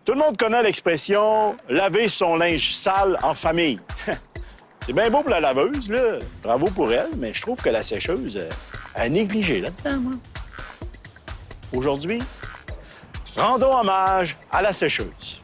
Tout le monde connaît l'expression « laver son linge sale en famille ». C'est bien beau pour la laveuse, là. Bravo pour elle, mais je trouve que la sécheuse a négligé là-dedans, moi. Aujourd'hui, rendons hommage à la sécheuse.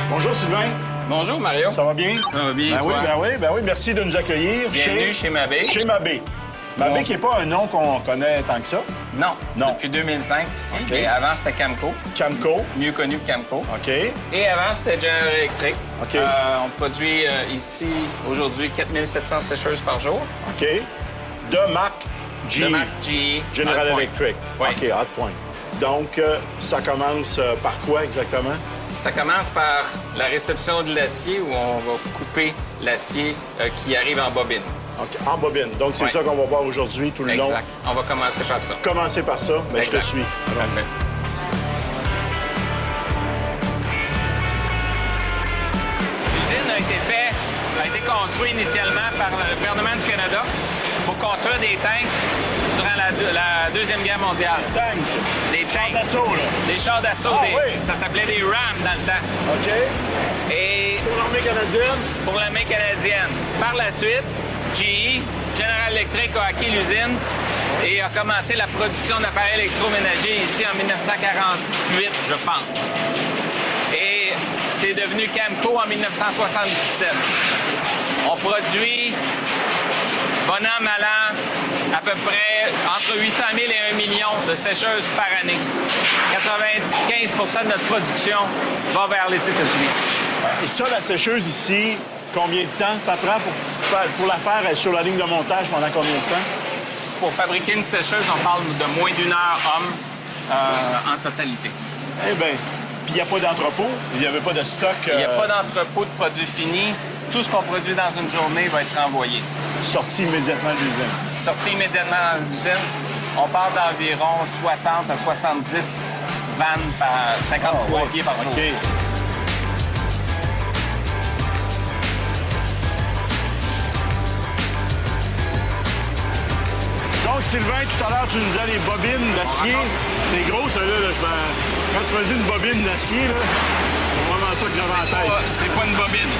Bonjour Sylvain. Bonjour Mario. Ça va bien? Ça va bien, Ben oui, toi? ben oui. Merci de nous accueillir Bienvenue chez Mabé. Chez Mabé. Mabé qui n'est pas un nom qu'on connaît tant que ça. Non. Non. Depuis 2005 ici. OK. Mais avant, c'était Camco. Camco. Mieux connu que Camco. OK. Et avant, c'était General Electric. OK. On produit ici, aujourd'hui, 4700 sécheuses par jour. OK. De marque GE. De marque GE. General Hot Point. Electric. Oui. OK, Hot Point. Donc, ça commence par quoi exactement? Ça commence par la réception de l'acier où on va couper l'acier qui arrive en bobine. OK, en bobine. Donc, c'est Oui. ça qu'on va voir aujourd'hui tout le long. Exact. On va commencer par ça. Commencer par ça. Ben, je te Exact. suis. Allons-y. Parfait. L'usine a été construite initialement par le gouvernement du Canada pour construire des tanks durant la Deuxième Guerre mondiale. Tank. Des tanks. D'assaut, là. Des chars d'assaut. Ah, oui. Ça s'appelait des Ram dans le temps. OK. Et Pour l'armée canadienne? pour l'armée canadienne. Par la suite, GE, General Electric, a acquis l'usine et a commencé la production d'appareils électroménagers ici en 1948, je pense. Et c'est devenu Camco en 1977. On produit, bon an, mal an, à peu près entre 800 000 et 1 million de sécheuses par année. 95 de notre production va vers les États-Unis. Et ça, la sécheuse ici, combien de temps ça prend pour la faire sur la ligne de montage pendant combien de temps? Pour fabriquer une sécheuse, on parle de moins d'1 heure homme en totalité. Eh bien, puis il n'y a pas d'entrepôt, il n'y avait pas de stock. Il n'y a pas d'entrepôt de produits finis. Tout ce qu'on produit dans une journée va être envoyé. Sorti immédiatement de l'usine. Sorti immédiatement dans l'usine, on parle d'environ 60 à 70 vannes par 53 pieds par jour. OK. Donc, Sylvain, tout à l'heure, tu nous disais les bobines d'acier. C'est gros, ça, là. Quand tu faisais une bobine d'acier, là, c'est vraiment ça que j'avais en tête. C'est pas une bobine.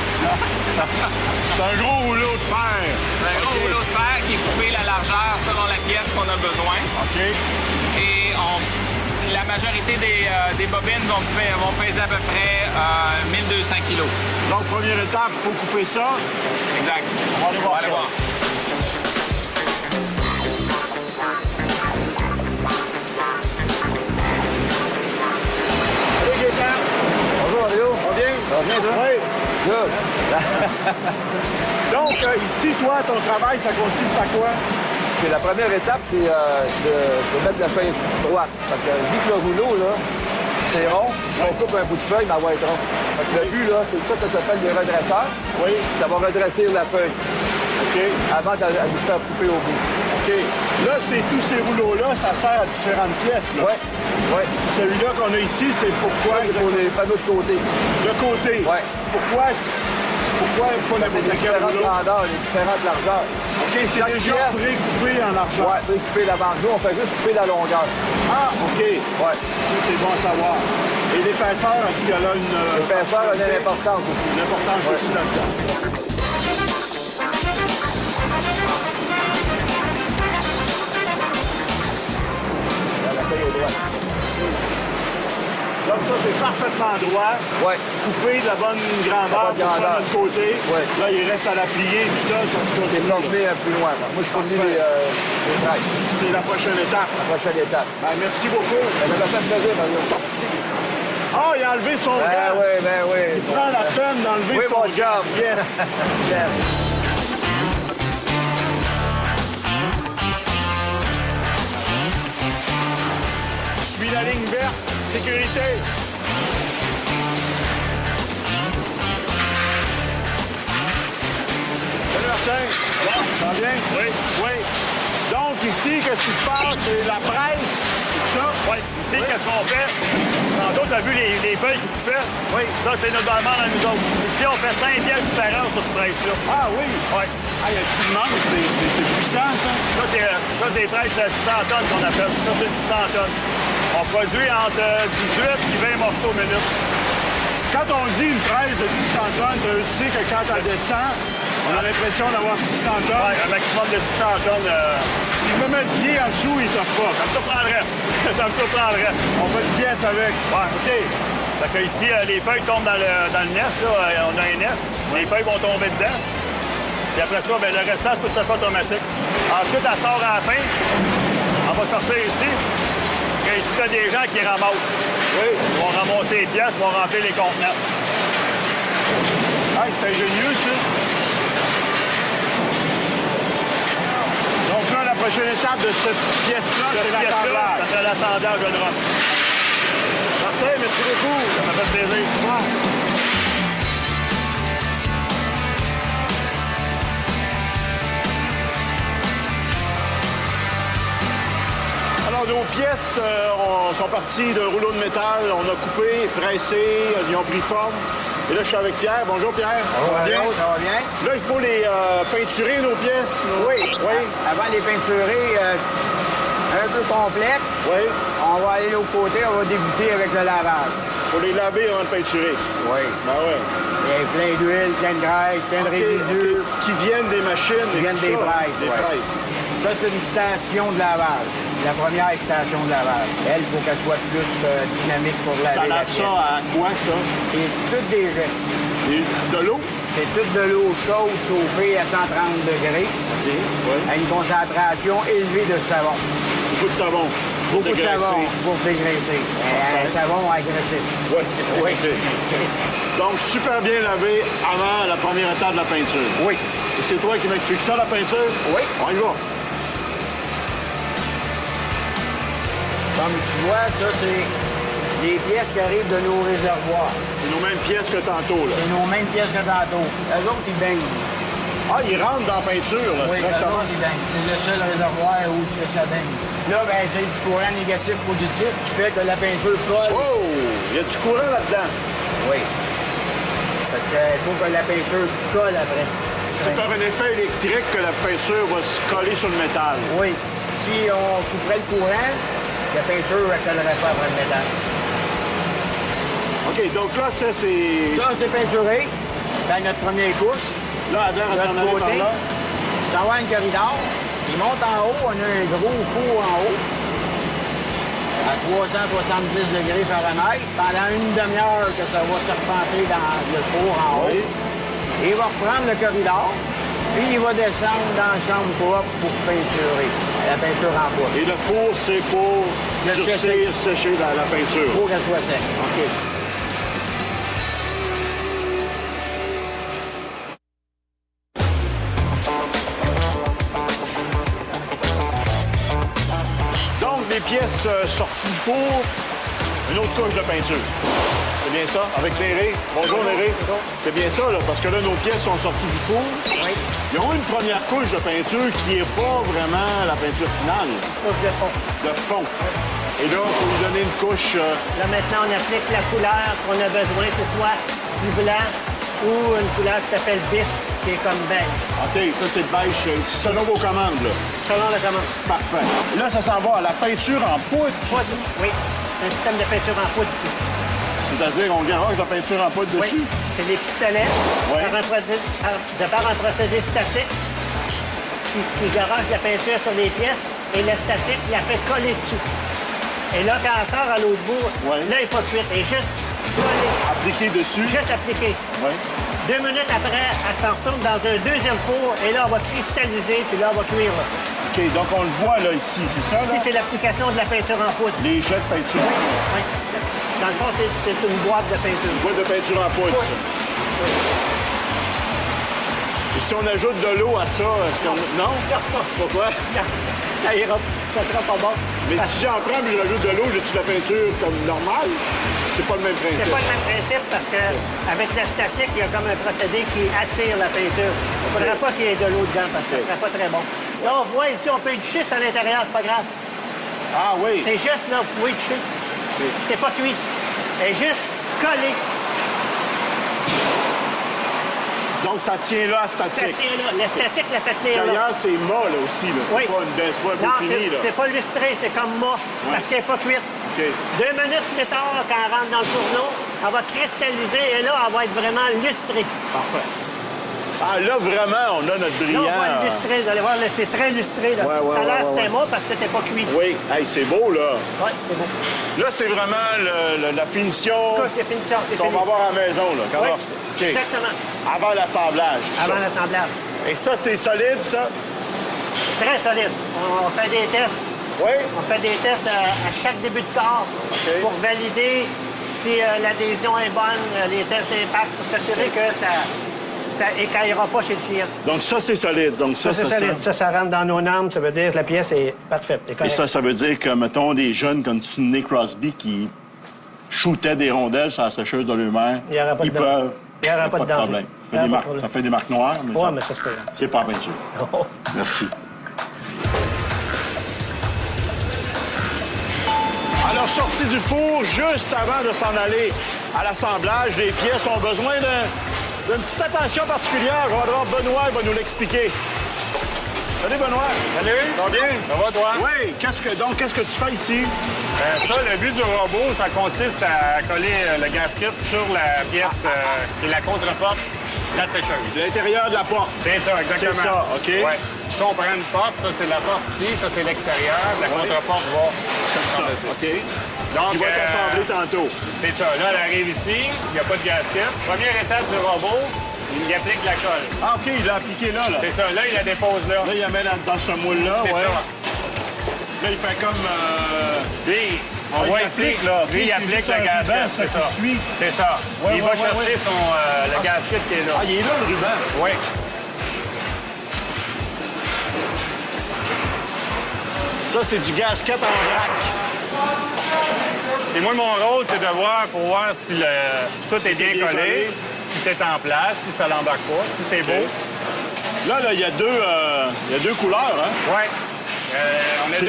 C'est un gros rouleau de fer. C'est un gros OK. rouleau de fer qui est coupé la largeur selon la pièce qu'on a besoin. OK. Et la majorité des bobines vont peser à peu près 1200 kilos. Donc, première étape, il faut couper ça. Exact. On va aller voir ça. Allez, Gaétan. Bonjour, Mario. Ça va bien? Ça va bien, ça? Oui. Good. Donc, ici, toi, ton travail, ça consiste à quoi? Puis la première étape, c'est de mettre la feuille droite. Parce que vu que le rouleau, là, c'est rond, si on coupe un bout de feuille, ben, elle va être rond. Fait que le but, là, c'est ça s'appelle des redresseurs. Oui. Ça va redresser la feuille OK. avant de se faire couper au bout. OK. Là, tous ces rouleaux-là, ça sert à différentes pièces. Là. Oui, oui. Celui-là qu'on a ici, c'est pourquoi? C'est pour les panneaux de côté. De côté. Ouais. Pourquoi pas C'est n'importe des quel différentes rouleau? grandeurs, des différentes largeurs. OK, c'est Chaque déjà pièce. pré-coupé en argent. Ouais, on peut couper la banque. Nous, on fait juste couper la longueur. Ah, OK. Ouais. Ça, c'est bon à savoir. Et l'épaisseur, est-ce qu'elle a une... L'épaisseur a une importance aussi. Une importance Ouais. aussi là-dedans. La feuille est droite. Donc ça, c'est parfaitement droit. Ouais. Coupé de la bonne grandeur La bonne pour faire grandeur. notre côté. Ouais. Là, il reste à la plier, tout ça, ça se C'est continue. formé un peu loin. Moi, je fournis les traits. C'est la prochaine étape. La prochaine étape. Ben, merci beaucoup. Ça m'a fait plaisir, Mario. Merci. Ah, il a enlevé son Ben gant. oui, ben oui. Il prend la peine d'enlever Oui, son mon gant. job. Yes. Yes. Je suis la ligne verte. Sécurité. Salut Martin. Ça va bien? Oui. Oui. Donc, ici, qu'est-ce qui se passe? C'est la presse, tout ça? Oui, ici, qu'est-ce qu'on fait? Tantôt, tu as vu les feuilles qui coupaient? Oui. Ça, c'est notre demande à nous autres. Ici, on fait 5 pièces différentes sur ce presse-là. Ah oui? Oui. Ah, il y a du manque, c'est puissant, ça? Ça, c'est des presses à 600 tonnes qu'on appelle. Ça, c'est 600 tonnes. On produit entre 18 et 20 morceaux minute. Quand on dit une presse de 600 tonnes, ça veut dire que quand elle descend, on a l'impression d'avoir 600 tonnes. Oui, un maximum de 600 tonnes. Si je me mets le pied en dessous, il ne toffe pas. Ça me surprendrait. Ça me surprendrait. On fait une pièce avec. Ouais. OK. Fait que ici, les feuilles tombent dans le nest. Là. On a un nest. Les feuilles vont tomber dedans. Puis après ça, bien, le restant, tout ça fait automatique. Ensuite, elle sort à la fin. On va sortir ici. Et ici, il y a des gens qui ramassent. Oui. Ils vont ramasser les pièces, ils vont remplir les contenants. Ah, c'est ingénieux, ça. Donc là, la prochaine étape de cette pièce-là, c'est l'assemblage. Ça serait l'assemblage de drap. Parfait, merci beaucoup. Ça m'a fait plaisir. Alors, nos pièces sont parties d'un rouleau de métal. On a coupé, pressé, ils ont pris forme. Et là, je suis avec Pierre. Bonjour, Pierre. Bonjour, Ça va bien? ça va bien? Là, il faut les peinturer, nos pièces. Oui. Oui. Avant de les peinturer, un peu complexe, Oui. on va aller de l'autre côté, on va débuter avec le lavage. Il faut les laver avant de peinturer. Oui. Ben oui. Il y a plein d'huile, plein de graisse, plein de résidus. OK. Qui viennent des machines. Qui et viennent tout des ça. presses, Des ouais. presses. Ça, c'est une station de lavage. La première station de lavage. Elle, il faut qu'elle soit plus dynamique pour laver Ça la lave pièce. ça à quoi, ça? C'est tout des jets. De l'eau? C'est toute de l'eau chaude chauffée à 130 degrés, OK. Oui. à une concentration élevée de savon. Beaucoup de savon. Beaucoup de dégraisser. savon pour dégraisser. Un savon agressif. Oui. Oui. Donc, super bien lavé avant la première étape de la peinture. Oui. Et c'est toi qui m'expliques ça, la peinture? Oui. On y va. Comme tu vois, ça, c'est les pièces qui arrivent de nos réservoirs. C'est nos mêmes pièces que tantôt, là. C'est nos mêmes pièces que tantôt. Eux autres, ils baignent. Ah, ils rentrent dans la peinture, là, Oui, eux directement. autres, ils baignent. C'est le seul réservoir où ça baigne. Là, ben, c'est du courant négatif positif qui fait que la peinture colle. Oh! Il y a du courant là-dedans. Oui. Parce qu'il faut que la peinture colle après. C'est par un effet électrique que la peinture va se coller sur le métal. Oui. Si on couperait le courant, la peinture ne collerait pas après le métal. OK, donc là, ça, c'est... Ça, c'est peinturé dans notre première couche. Là, Adèle, elle s'en allait par là. Ça va un corridor. Il monte en haut. On a un gros four en haut à 370 degrés Fahrenheit. Pendant une demi-heure que ça va serpenter dans le four en haut. Oui. Et il va reprendre le corridor. Puis il va descendre dans la chambre propre pour peinturer. La peinture en bois. Et le four, c'est pour Le durcir, sécher la peinture. Pour qu'elle soit sec. OK. Donc, les pièces sorties du four, une autre couche de peinture. C'est bien ça? Avec Néré. Bonjour, Néré. C'est bien ça, là, parce que là, nos pièces sont sorties du four. Oui. Ils ont une première couche de peinture qui n'est pas vraiment la peinture finale, Couche de fond. de fond. Et là, il faut lui donner une couche... Là, maintenant, on applique la couleur qu'on a besoin, que ce soit du blanc ou une couleur qui s'appelle bisque, qui est comme beige, OK, ça, c'est beige. Selon vos commandes, là. selon la commande. Parfait. Là, ça s'en va à la peinture en poudre. Poudre, oui. Un système de peinture en poudre ici. C'est-à-dire, on garage la peinture en poudre Oui. dessus. C'est des pistolets Oui. de par un procédé statique qui garage la peinture sur les pièces et le statique la fait coller dessus. Et là, quand elle sort à l'autre bout, Oui. là, il n'est pas cuite. Elle est juste collée. Appliqué dessus. Juste appliquée. Oui. 2 minutes après, elle s'en retourne dans un deuxième four et là, on va cristalliser, puis là, on va cuire. Là. OK, donc on le voit, là, ici. C'est ça, Ici, là? c'est l'application de la peinture en poudre. Les jets de peinture. Oui. Dans le fond, c'est une boîte de peinture. Boîte de peinture en poudre, ça. Et Et si on ajoute de l'eau à ça, est-ce qu'on... Non? Pourquoi? Non, ça ira, ça sera pas bon. Mais si j'en prends et je rajoute de l'eau, j'ai-tu la peinture comme normale? C'est pas le même principe. C'est pas le même principe parce qu'avec la statique, il y a comme un procédé qui attire la peinture. Il ne faudrait pas qu'il y ait de l'eau dedans parce que ça serait pas très bon. Là, on voit ici, on peut du schiste à l'intérieur, c'est pas grave. Ah oui. C'est juste là, vous pouvez toucher. C'est pas cuit. Elle est juste collée. Donc, ça tient là, Ça statique. tient là. La statique la fait tenir là. D'ailleurs, c'est mât, là, aussi. Là. C'est Oui. pas un Non, peu fini, là. c'est pas lustré, c'est comme moi, parce qu'elle n'est pas cuite. OK. 2 minutes plus tard, quand elle rentre dans le fourneau, elle va cristalliser et là, elle va être vraiment lustrée. Parfait. Ah, là, vraiment, on a notre brillant. Là, on va le lustrer. Vous allez voir, là, c'est très lustré. Là. Ouais, Tout à l'heure, c'était ouais. moi parce que c'était pas cuit. Oui. Hey, c'est beau, là. Oui, c'est beau. Là, c'est vraiment la finition Couche de finition, c'est qu'on fini. va avoir à la maison, là. Oui, OK. exactement. Avant l'assemblage. Avant ça. l'assemblage. Et ça, c'est solide, ça? Très solide. On fait des tests. Oui. On fait des tests à chaque début de corps OK. pour valider si l'adhésion est bonne, les tests d'impact, pour s'assurer que ça écaillera pas chez le client. Donc, ça, c'est solide. Donc, Ça, c'est solide. Ça rentre dans nos normes. Ça veut dire que la pièce est parfaite. Est Et correcte. ça veut dire que, mettons, des jeunes comme Sidney Crosby qui shootaient des rondelles sur la sécheuse de leur mère, Il y aura pas de ils danger. peuvent... Il y aura pas de danger. problème. Il y aura pas de Ça problème. fait des marques noires, mais, Ouais, mais ça, c'est pas grave. c'est pas en peinture. Oh. Merci. Alors, sorti du four, juste avant de s'en aller à l'assemblage, les pièces ont besoin d'une petite attention particulière. On va devoir Benoît, il va nous l'expliquer. Salut, Benoît. Salut! Ça va bien? Ça va, toi? Oui. Qu'est-ce que tu fais ici? Ça, le but du robot, ça consiste à coller le gasket sur la pièce qui est la contreporte de la sécheuse. De l'intérieur de la porte. C'est ça, exactement. C'est ça, OK. Ouais. Ça, on prend une porte, ça, c'est la porte ici, ça, c'est l'extérieur. La contreporte va Comme ça, OK. Donc, Il va être assemblé tantôt. c'est ça. Là, elle arrive ici, il n'y a pas de gasket. Première étape du robot, il applique la colle. Ah, OK, il l'a appliqué là. C'est ça. Là, il la dépose là. Là, il la met dans ce moule-là, C'est ouais. ça. Là, il fait comme... Lui, on il voit applique, ici, là. lui, il C'est applique juste le un ruban, gasket, ça, c'est ça. qui suit. C'est ça. Ouais, Il va chercher le gasket qui est là. Ah, il est là, le ruban. Oui. Ça, c'est du gasket en vrac. Et moi, mon rôle, c'est de voir pour voir si tout est c'est bien bien collé. collé, si c'est en place, si ça l'embarque pas, si c'est beau. Là, il y a deux couleurs, hein? Oui. On a juste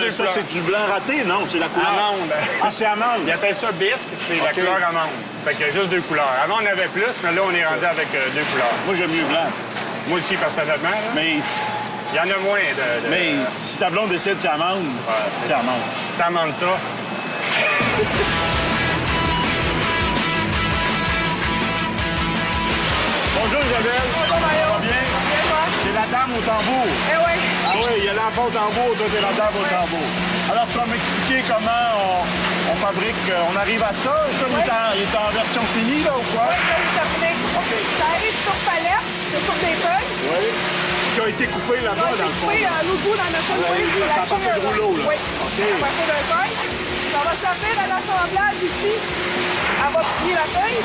deux ça, couleurs. c'est du blanc raté? Non, c'est la couleur. Amande. Ah, c'est amande. Ils appellent ça bisque, c'est la OK. couleur amande. Fait qu'il y a juste deux couleurs. Avant, on avait plus, mais là, on est rendu avec deux couleurs. Moi, j'aime mieux blanc. Moi aussi, personnellement. Là. Mais Il y en a moins de... Mais si ta blonde décide c'est amande, c'est amande. Ça amende ça. Bonjour Isabelle. Bonjour Mario. Ça va bien? Bien, toi? C'est la dame au tambour. Eh oui. Ah oui, il y a l'enfant au tambour, toi t'es la dame au tambour. Alors tu vas m'expliquer comment on fabrique, on arrive à ça. Ça, il est en version finie là ou quoi? Oui, je vais t'appeler. OK. Ça arrive sur palette, c'est sur des feuilles. Oui. Qui a été coupé là-bas dans le fond. Oui, l'autre bout dans notre Ouais, feuille. ça a parti de rouleau, là. Oui. OK. À partir d'un feuille. Ça va servir à l'assemblage ici. Elle va plier la feuille.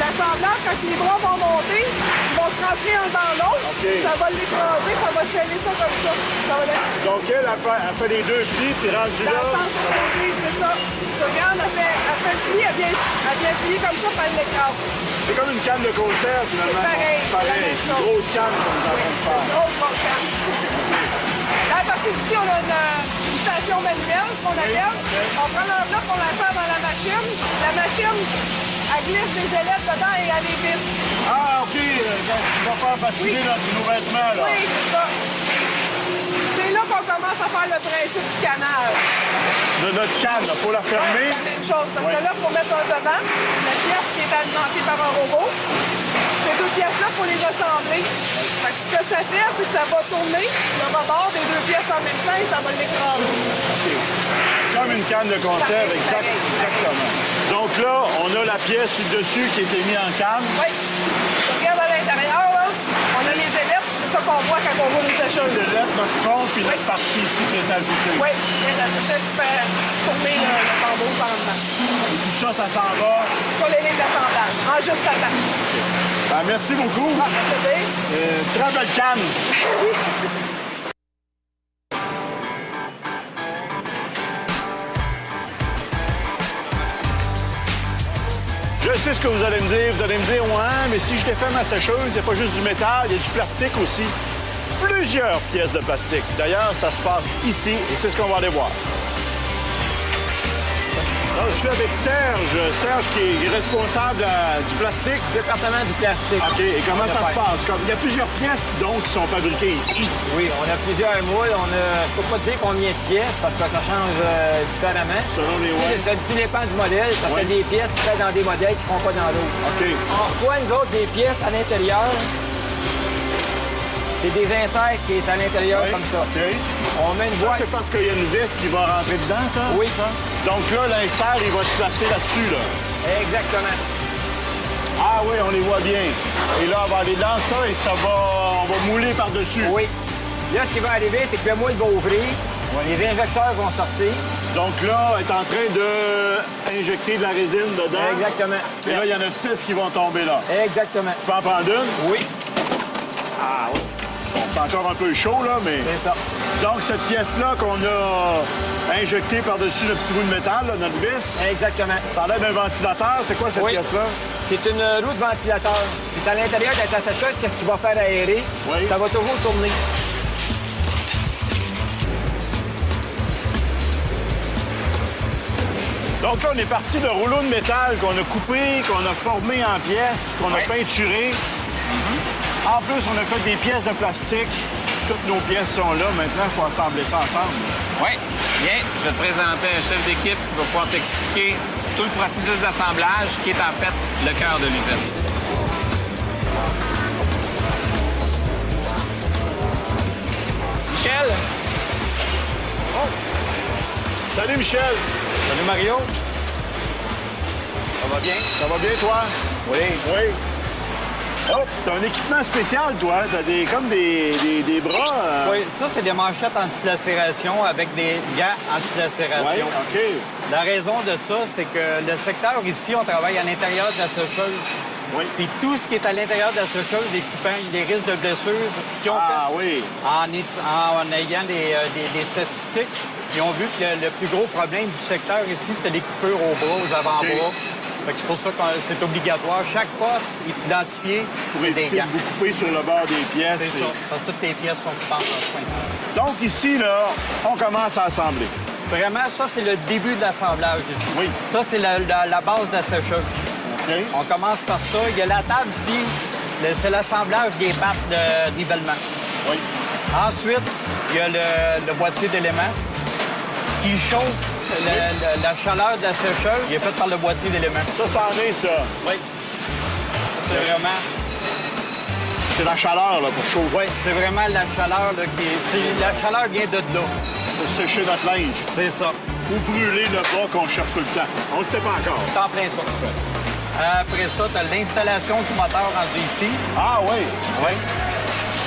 L'assemblage, quand les bras vont monter, ils vont se rentrer un dans l'autre. OK. Ça va l'écraser, ça va sceller ça comme ça. Ça va l'être. Donc elle fait les deux plis, puis rendu Dans là. le sens où on dit, c'est ça. Tu regardes, elle fait le pli, elle vient plier comme ça, puis elle l'écrase. C'est comme une canne de concert finalement. Pareil, la Pareil. même Une chose. grosse canne comme nous avons de faire. Grosse volcan. Là, à partir d'ici, on a une station manuelle qu'on appelle. On prend l'enveloppe, on la fait dans la machine. La machine, elle glisse des ailettes dedans et elle les visse. Ah, OK. Donc, tu vas faire basculer nos vêtements, là. Oui, c'est ça. C'est là qu'on commence à faire le principe du canal. De notre canne, il faut la fermer. C'est la même chose. Parce Ouais. que là, il faut mettre un devant, la pièce qui est alimentée par un robot. Ces deux pièces-là, il faut les assembler. Fait que ce que ça fait, c'est que ça va tourner le rebord des deux pièces en même temps et ça va l'écraser. Comme une canne de conserve, Pareil, pareil. exactement. Donc là, on a la pièce dessus qui a été mise en canne. Oui. Tu regardes à l'intérieur, là, on a les ailettes, c'est ça qu'on voit quand on voit les sécheuses. C'est là notre fond, puis notre partie ici qui est ajoutée. Oui, et là, c'est ça qui fait tourner le tambour par en dedans. Et tout ça, ça s'en va. Sur les lignes d'assemblage, en juste à temps. Ben, merci beaucoup. Très belle canne. Je sais ce que vous allez me dire. Vous allez me dire, ouais, mais si je défais ma sécheuse, il n'y a pas juste du métal, il y a du plastique aussi. Plusieurs pièces de plastique. D'ailleurs, ça se passe ici et c'est ce qu'on va aller voir. Alors, je suis avec Serge. Serge qui est responsable du plastique. Département du plastique. OK. Et comment ça se passe? Il y a plusieurs pièces, donc, qui sont fabriquées ici. Oui, on a plusieurs moules. Je ne peux pas te dire combien de pièces, parce que ça change différemment. Selon les Tout dépend du modèle, parce qu'il y a des pièces qui sont dans des modèles qui ne font pas dans d'autres. OK. On reçoit, nous autres, des pièces à l'intérieur. C'est des inserts qui est à l'intérieur Oui. comme ça. OK. On met une Ça, boîte. c'est parce qu'il y a une vis qui va rentrer dedans, ça? Oui. Donc là, l'insert, il va se placer là-dessus, là. Exactement. Ah oui, on les voit bien. Et là, on va aller dans ça et on va mouler par-dessus. Oui. Là, ce qui va arriver, c'est que le moule va ouvrir. Les injecteurs vont sortir. Donc là, elle est en train d'injecter de la résine dedans. Exactement. Et là, il y en a 6 qui vont tomber là. Exactement. Tu peux en prendre une? Oui, Ah oui. Bon, c'est encore un peu chaud, là, mais... c'est ça. Donc, cette pièce-là qu'on a injectée par-dessus le petit bout de métal, là, notre vis, Exactement. ça a l'air d'un ventilateur. C'est quoi cette Oui. pièce-là? C'est une roue de ventilateur. C'est à l'intérieur de ta sécheuse, qu'est-ce qu'il va faire aérer? Oui. Ça va toujours tourner. Donc là, on est parti de rouleau de métal qu'on a coupé, qu'on a formé en pièces, qu'on a peinturé. En plus, on a fait des pièces de plastique. Toutes nos pièces sont là. Maintenant, il faut assembler ça ensemble. Oui, bien. Je vais te présenter un chef d'équipe qui va pouvoir t'expliquer tout le processus d'assemblage qui est en fait le cœur de l'usine. Michel? Salut, Michel. Salut Mario. Ça va bien? Ça va bien, toi? Oui. Oui. Oh, t'as un équipement spécial, toi. T'as comme des bras. Oui, ça, c'est des manchettes anti-lacération avec des gants Oui, anti-lacération. OK. La raison de ça, c'est que le secteur ici, on travaille à l'intérieur de la sécheuse. Oui. Puis tout ce qui est à l'intérieur de la sécheuse, les coupants, des risques de blessures, ce qu'ils ont Ah fait oui. en ayant des statistiques, ils ont vu que le plus gros problème du secteur ici, c'était les coupures aux bras, aux avant-bras. Fait que c'est pour ça que c'est obligatoire. Chaque poste est identifié Pour des éviter de gants. vous couper sur le bord des pièces. C'est ça. Parce que toutes les pièces sont coupantes dans ce point-ci. Donc ici, là, on commence à assembler. Vraiment, ça, c'est le début de l'assemblage ici. Oui. Ça, c'est la base de la sécheuse. OK. On commence par ça. Il y a la table ici. C'est l'assemblage des battes de nivellement. Oui. Ensuite, il y a le boîtier d'éléments. Ce qui chauffe la chaleur de la sécheuse, il est fait par le boîtier d'éléments. Ça, c'en est, ça. Oui. Ça, c'est vraiment... C'est la chaleur, là, pour chauffer. Oui, c'est vraiment la chaleur là, la chaleur vient de là. Pour sécher notre linge. C'est ça. Ou brûler le bas qu'on cherche tout le temps. On ne le sait pas encore. C'est en plein ça. Après ça, tu as l'installation du moteur rendu ici. Ah oui. Oui.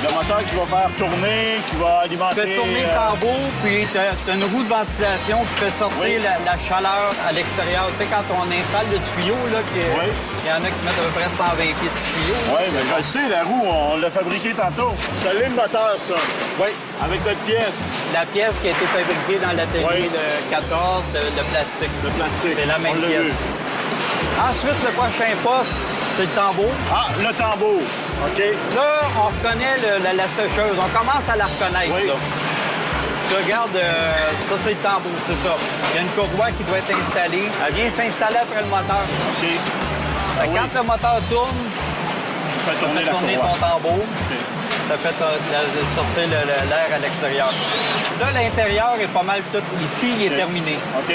Le moteur qui va faire tourner, qui va Tu alimenter... fais tourner le tambour, puis tu as une roue de ventilation qui fait sortir Oui. la chaleur à l'extérieur. Tu sais, quand on installe le tuyau, là, Oui. il y en a qui mettent à peu près 120 pieds de tuyau. Oui, mais je le sais, la roue, on l'a fabriquée tantôt. C'est le moteur, ça. Oui. Avec notre pièce La pièce qui a été fabriquée dans l'atelier Oui. de 14 de plastique. de plastique. C'est la même On l'a pièce. vu. Ensuite, le prochain poste, c'est le tambour. Ah, le tambour. OK. Là, on reconnaît la sécheuse. On commence à la reconnaître. Oui. Là. Tu regardes, ça, c'est le tambour, c'est ça. Il y a une courroie qui doit être installée. Elle vient s'installer après le moteur. OK. Fait Ah que oui. quand le moteur tourne, Fais ça tourner fait la tourner courroie. ton tambour. OK. Ça fait sortir l'air à l'extérieur. Là, l'intérieur est pas mal tout. Ici, il est terminé. OK.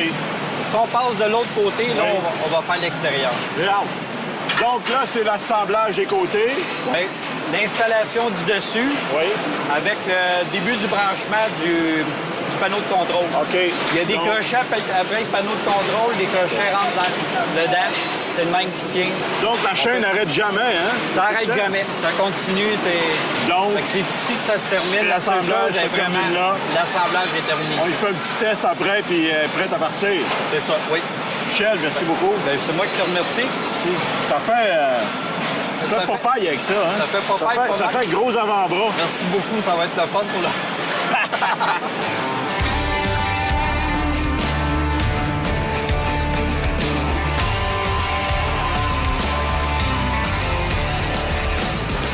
Si on passe de l'autre côté, là, Oui. on va faire l'extérieur. J'ai hâte. Donc là, c'est l'assemblage des côtés. Oui. L'installation du dessus Oui. avec le début du branchement du panneau de contrôle. OK. Il y a des Donc, crochets après le panneau de contrôle, les crochets rentrent dedans. C'est le même qui tient. Donc, la chaîne n'arrête jamais, hein? Ça n'arrête jamais. Ça continue. Donc, Fait que c'est ici que ça se termine. l'assemblage sécheuse est se termine vraiment- là. L'assemblage est terminé. on lui fait un petit test après, puis prête à partir. C'est ça, oui. Michel, merci beaucoup. Ben, c'est moi qui te remercie. Ça fait Ça fait pas paille avec ça, hein? Ça fait pas paille, Ça fait gros avant-bras. Merci beaucoup, ça va être le fun pour le...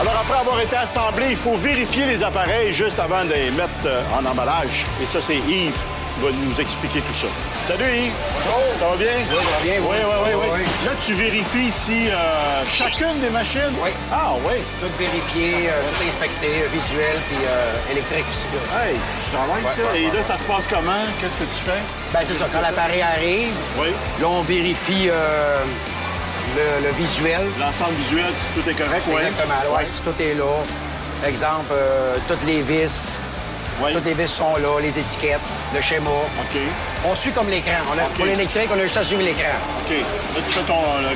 Alors, après avoir été assemblés, il faut vérifier les appareils juste avant de les mettre en emballage. Et ça, c'est Yves qui va nous expliquer tout ça. Salut Yves! Bonjour! Ça va bien? Ça va bien, Oui. Là, tu vérifies ici chacune des machines? Oui. Ah, oui. Tout vérifié, tout inspecté, visuel, puis électrique aussi. Là. Hey, tu travailles ça? Ouais. Et là, ça se passe comment? Qu'est-ce que tu fais? Ben, c'est ça. Quand l'appareil arrive, Oui. là, on vérifie le visuel. L'ensemble visuel, si tout est correct, oui. Exactement. Ouais, si tout est là. Exemple, toutes les vis. Oui. Toutes les vis sont là, les étiquettes, le schéma. OK. On suit comme l'écran. Pour l'électrique, on a juste à suivre l'écran. OK. Là, tu fais le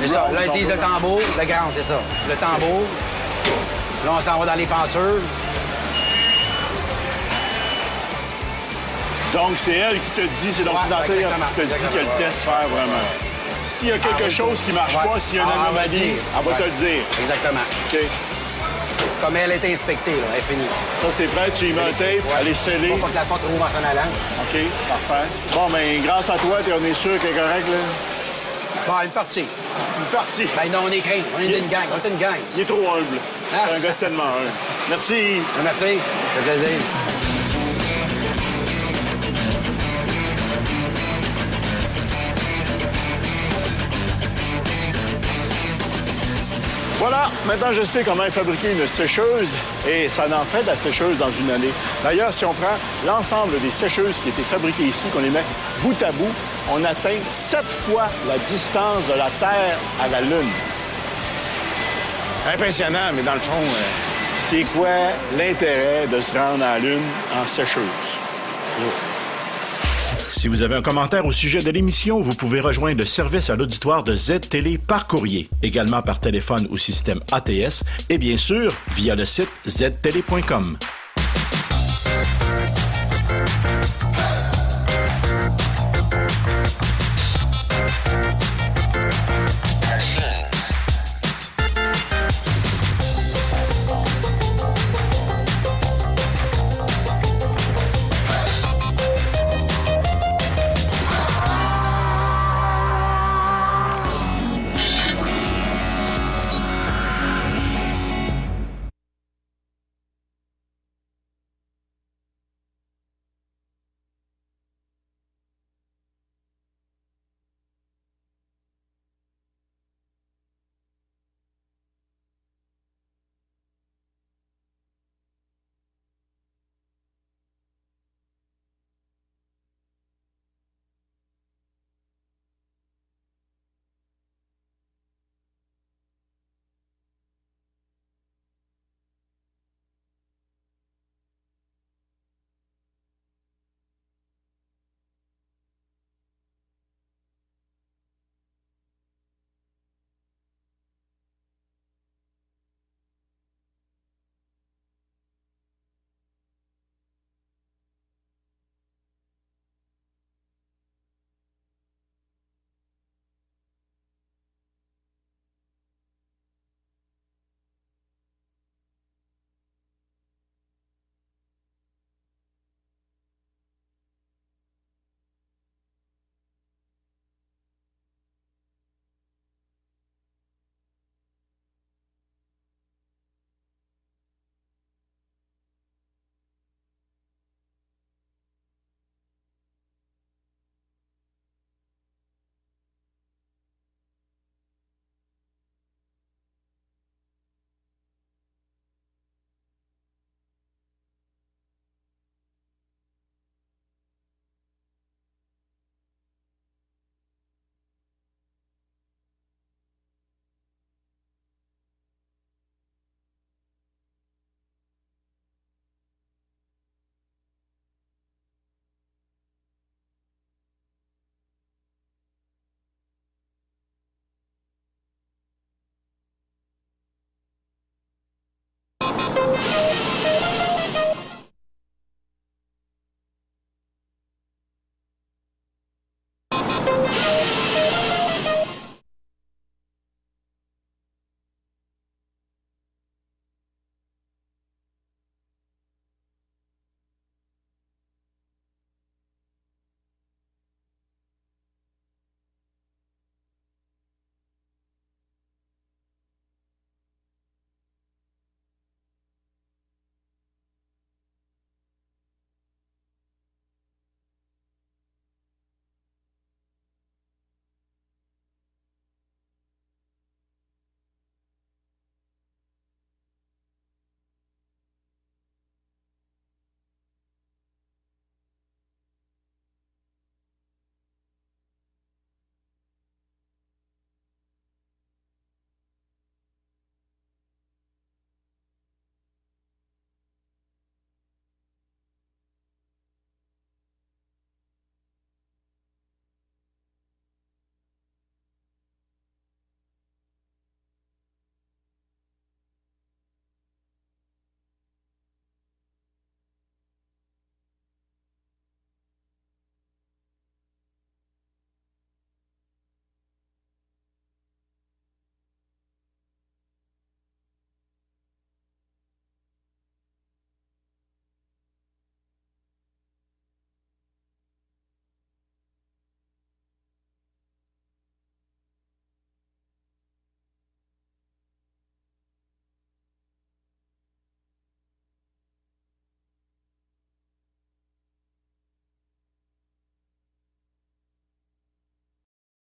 C'est ça. ground, Là, ils disent le tambour, le ground, c'est ça. Le tambour. Là, on s'en va dans les pentures. Donc, c'est elle qui te dit, c'est l'ordinateur qui te dit que le test faire vraiment. S'il y a quelque chose qui ne marche pas, s'il y a une anomalie, elle va te le dire. Exactement. OK. Comme elle est inspectée, là, elle est finie. Ça, c'est prêt. Tu y mets un tape, elle est scellée. Faut pas que la porte rouvre en s'en allant. OK, parfait. Bon, mais grâce à toi, on est sûr qu'elle est correcte, là? Bon, une partie. Une partie. Ben non, on est craint. On est une gang. On est une gang. Il est trop humble. C'est un gars tellement humble. Merci. Merci. Ça fait plaisir. Voilà, maintenant je sais comment fabriquer une sécheuse et ça en fait de la sécheuse dans une année. D'ailleurs, si on prend l'ensemble des sécheuses qui étaient fabriquées ici, qu'on les met bout à bout, on atteint 7 fois la distance de la Terre à la Lune. Impressionnant, mais dans le fond, c'est quoi l'intérêt de se rendre à la Lune en sécheuse? Si vous avez un commentaire au sujet de l'émission, vous pouvez rejoindre le service à l'auditoire de Z-Télé par courrier, également par téléphone ou système ATS, et bien sûr, via le site ztélé.com.